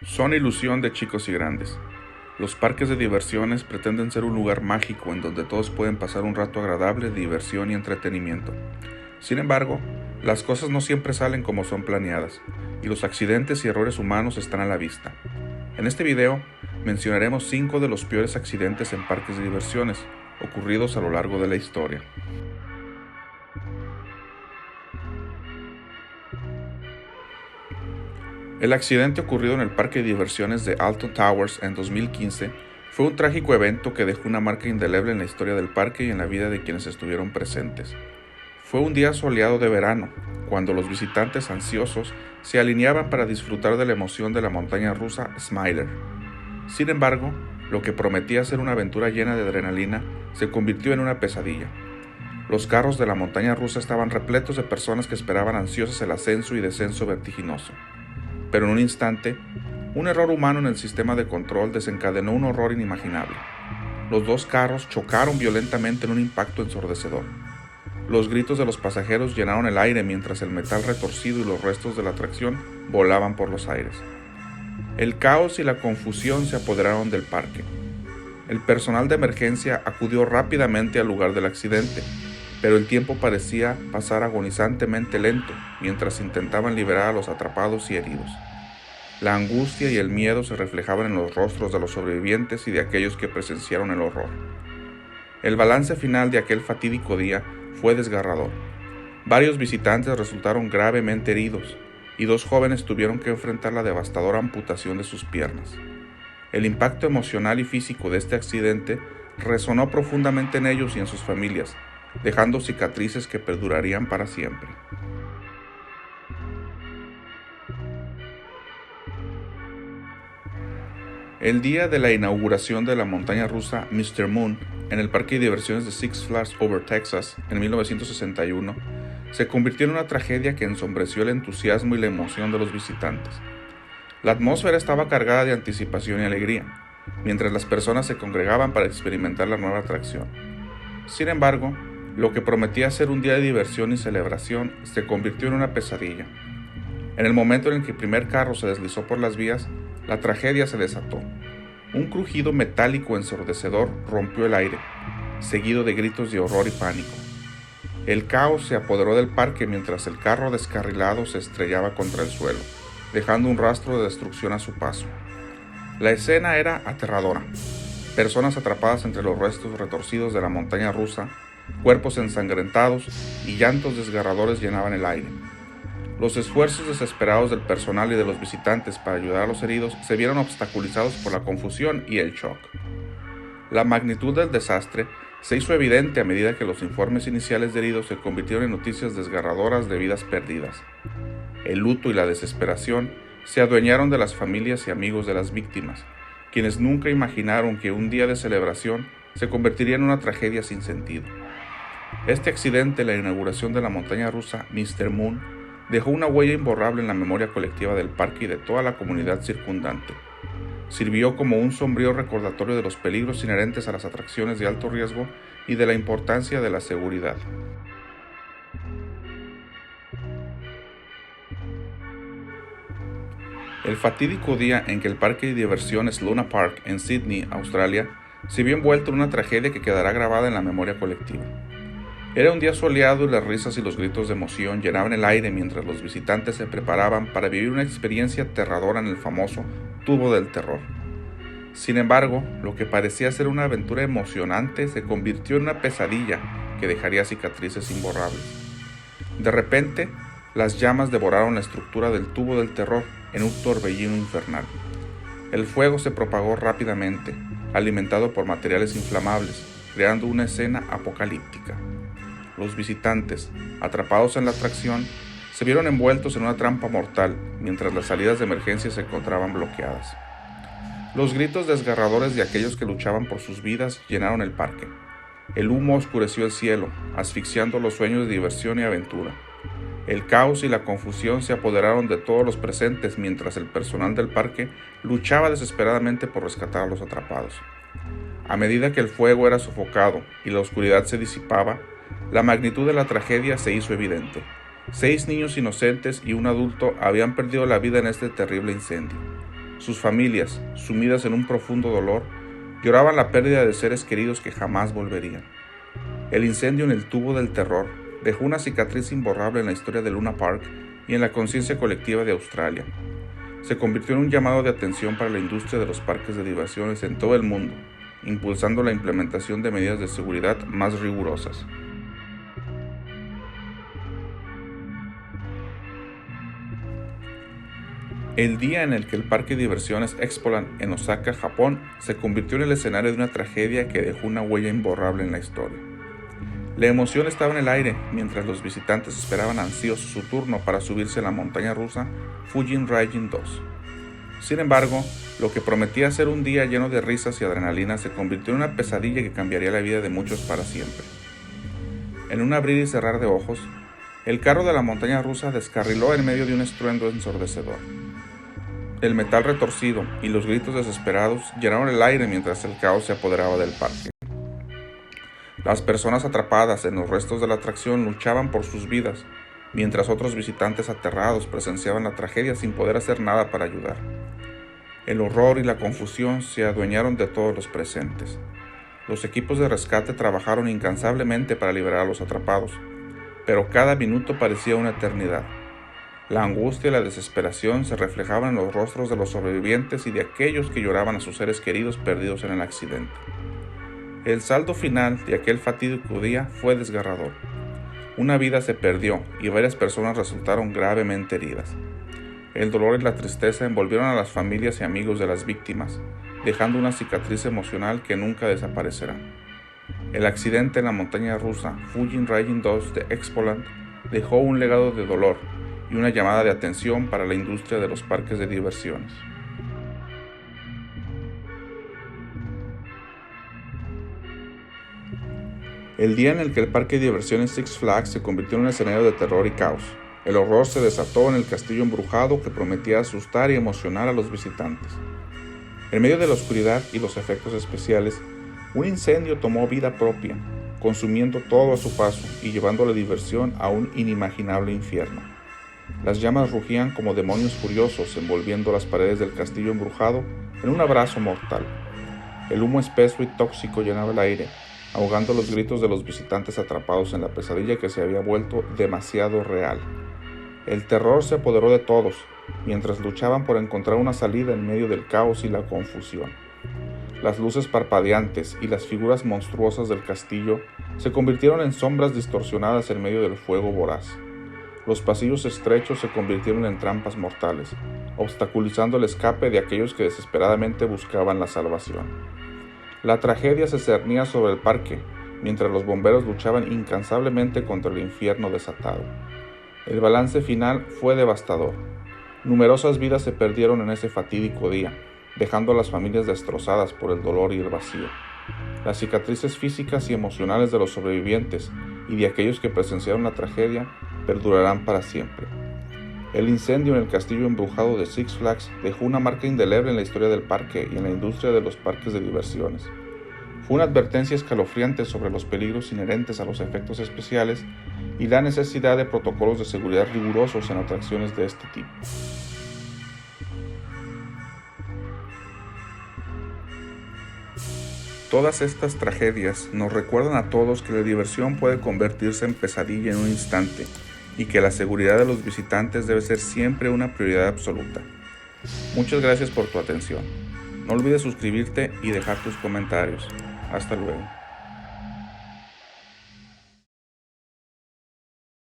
Son ilusión de chicos y grandes. Los parques de diversiones pretenden ser un lugar mágico en donde todos pueden pasar un rato agradable de diversión y entretenimiento. Sin embargo, las cosas no siempre salen como son planeadas, y los accidentes y errores humanos están a la vista. En este video, mencionaremos 5 de los peores accidentes en parques de diversiones ocurridos a lo largo de la historia. El accidente ocurrido en el parque de diversiones de Alton Towers en 2015 fue un trágico evento que dejó una marca indeleble en la historia del parque y en la vida de quienes estuvieron presentes. Fue un día soleado de verano, cuando los visitantes ansiosos se alineaban para disfrutar de la emoción de la montaña rusa Smiler. Sin embargo, lo que prometía ser una aventura llena de adrenalina se convirtió en una pesadilla. Los carros de la montaña rusa estaban repletos de personas que esperaban ansiosas el ascenso y descenso vertiginoso. Pero en un instante, un error humano en el sistema de control desencadenó un horror inimaginable. Los dos carros chocaron violentamente en un impacto ensordecedor. Los gritos de los pasajeros llenaron el aire mientras el metal retorcido y los restos de la atracción volaban por los aires. El caos y la confusión se apoderaron del parque. El personal de emergencia acudió rápidamente al lugar del accidente, pero el tiempo parecía pasar agonizantemente lento mientras intentaban liberar a los atrapados y heridos. La angustia y el miedo se reflejaban en los rostros de los sobrevivientes y de aquellos que presenciaron el horror. El balance final de aquel fatídico día fue desgarrador. Varios visitantes resultaron gravemente heridos y 2 jóvenes tuvieron que enfrentar la devastadora amputación de sus piernas. El impacto emocional y físico de este accidente resonó profundamente en ellos y en sus familias, dejando cicatrices que perdurarían para siempre. El día de la inauguración de la montaña rusa Mr. Moon en el parque de diversiones de Six Flags Over Texas en 1961 se convirtió en una tragedia que ensombreció el entusiasmo y la emoción de los visitantes. La atmósfera estaba cargada de anticipación y alegría, mientras las personas se congregaban para experimentar la nueva atracción. Sin embargo, lo que prometía ser un día de diversión y celebración se convirtió en una pesadilla. En el momento en el que el primer carro se deslizó por las vías, la tragedia se desató. Un crujido metálico ensordecedor rompió el aire, seguido de gritos de horror y pánico. El caos se apoderó del parque mientras el carro descarrilado se estrellaba contra el suelo, dejando un rastro de destrucción a su paso. La escena era aterradora. Personas atrapadas entre los restos retorcidos de la montaña rusa, cuerpos ensangrentados y llantos desgarradores llenaban el aire. Los esfuerzos desesperados del personal y de los visitantes para ayudar a los heridos se vieron obstaculizados por la confusión y el shock. La magnitud del desastre se hizo evidente a medida que los informes iniciales de heridos se convirtieron en noticias desgarradoras de vidas perdidas. El luto y la desesperación se adueñaron de las familias y amigos de las víctimas, quienes nunca imaginaron que un día de celebración se convertiría en una tragedia sin sentido. Este accidente, la inauguración de la montaña rusa Mr. Moon, dejó una huella imborrable en la memoria colectiva del parque y de toda la comunidad circundante. Sirvió como un sombrío recordatorio de los peligros inherentes a las atracciones de alto riesgo y de la importancia de la seguridad. El fatídico día en que el parque de diversiones Luna Park en Sydney, Australia, se vio envuelto en una tragedia que quedará grabada en la memoria colectiva. Era un día soleado y las risas y los gritos de emoción llenaban el aire mientras los visitantes se preparaban para vivir una experiencia aterradora en el famoso tubo del terror. Sin embargo, lo que parecía ser una aventura emocionante se convirtió en una pesadilla que dejaría cicatrices imborrables. De repente, las llamas devoraron la estructura del tubo del terror en un torbellino infernal. El fuego se propagó rápidamente, alimentado por materiales inflamables, creando una escena apocalíptica. Los visitantes, atrapados en la atracción, se vieron envueltos en una trampa mortal mientras las salidas de emergencia se encontraban bloqueadas. Los gritos desgarradores de aquellos que luchaban por sus vidas llenaron el parque. El humo oscureció el cielo, asfixiando los sueños de diversión y aventura. El caos y la confusión se apoderaron de todos los presentes mientras el personal del parque luchaba desesperadamente por rescatar a los atrapados. A medida que el fuego era sofocado y la oscuridad se disipaba, la magnitud de la tragedia se hizo evidente. 6 niños inocentes y un adulto habían perdido la vida en este terrible incendio. Sus familias, sumidas en un profundo dolor, lloraban la pérdida de seres queridos que jamás volverían. El incendio en el tubo del terror dejó una cicatriz imborrable en la historia de Luna Park y en la conciencia colectiva de Australia. Se convirtió en un llamado de atención para la industria de los parques de diversiones en todo el mundo, impulsando la implementación de medidas de seguridad más rigurosas. El día en el que el parque de diversiones Expoland en Osaka, Japón, se convirtió en el escenario de una tragedia que dejó una huella imborrable en la historia. La emoción estaba en el aire mientras los visitantes esperaban ansiosos su turno para subirse a la montaña rusa Fujin Raging 2. Sin embargo, lo que prometía ser un día lleno de risas y adrenalina se convirtió en una pesadilla que cambiaría la vida de muchos para siempre. En un abrir y cerrar de ojos, el carro de la montaña rusa descarriló en medio de un estruendo ensordecedor. El metal retorcido y los gritos desesperados llenaron el aire mientras el caos se apoderaba del parque. Las personas atrapadas en los restos de la atracción luchaban por sus vidas, mientras otros visitantes aterrados presenciaban la tragedia sin poder hacer nada para ayudar. El horror y la confusión se adueñaron de todos los presentes. Los equipos de rescate trabajaron incansablemente para liberar a los atrapados, pero cada minuto parecía una eternidad. La angustia y la desesperación se reflejaban en los rostros de los sobrevivientes y de aquellos que lloraban a sus seres queridos perdidos en el accidente. El saldo final de aquel fatídico día fue desgarrador. Una vida se perdió y varias personas resultaron gravemente heridas. El dolor y la tristeza envolvieron a las familias y amigos de las víctimas, dejando una cicatriz emocional que nunca desaparecerá. El accidente en la montaña rusa Fujin Raging 2 de Expoland dejó un legado de dolor y una llamada de atención para la industria de los parques de diversiones. El día en el que el parque de diversiones Six Flags se convirtió en un escenario de terror y caos, el horror se desató en el castillo embrujado que prometía asustar y emocionar a los visitantes. En medio de la oscuridad y los efectos especiales, un incendio tomó vida propia, consumiendo todo a su paso y llevando la diversión a un inimaginable infierno. Las llamas rugían como demonios furiosos, envolviendo las paredes del castillo embrujado en un abrazo mortal. El humo espeso y tóxico llenaba el aire, ahogando los gritos de los visitantes atrapados en la pesadilla que se había vuelto demasiado real. El terror se apoderó de todos, mientras luchaban por encontrar una salida en medio del caos y la confusión. Las luces parpadeantes y las figuras monstruosas del castillo se convirtieron en sombras distorsionadas en medio del fuego voraz. Los pasillos estrechos se convirtieron en trampas mortales, obstaculizando el escape de aquellos que desesperadamente buscaban la salvación. La tragedia se cernía sobre el parque, mientras los bomberos luchaban incansablemente contra el infierno desatado. El balance final fue devastador. Numerosas vidas se perdieron en ese fatídico día, dejando a las familias destrozadas por el dolor y el vacío. Las cicatrices físicas y emocionales de los sobrevivientes y de aquellos que presenciaron la tragedia perdurarán para siempre. El incendio en el castillo embrujado de Six Flags dejó una marca indeleble en la historia del parque y en la industria de los parques de diversiones. Fue una advertencia escalofriante sobre los peligros inherentes a los efectos especiales y la necesidad de protocolos de seguridad rigurosos en atracciones de este tipo. Todas estas tragedias nos recuerdan a todos que la diversión puede convertirse en pesadilla en un instante y que la seguridad de los visitantes debe ser siempre una prioridad absoluta. Muchas gracias por tu atención. No olvides suscribirte y dejar tus comentarios. Hasta luego.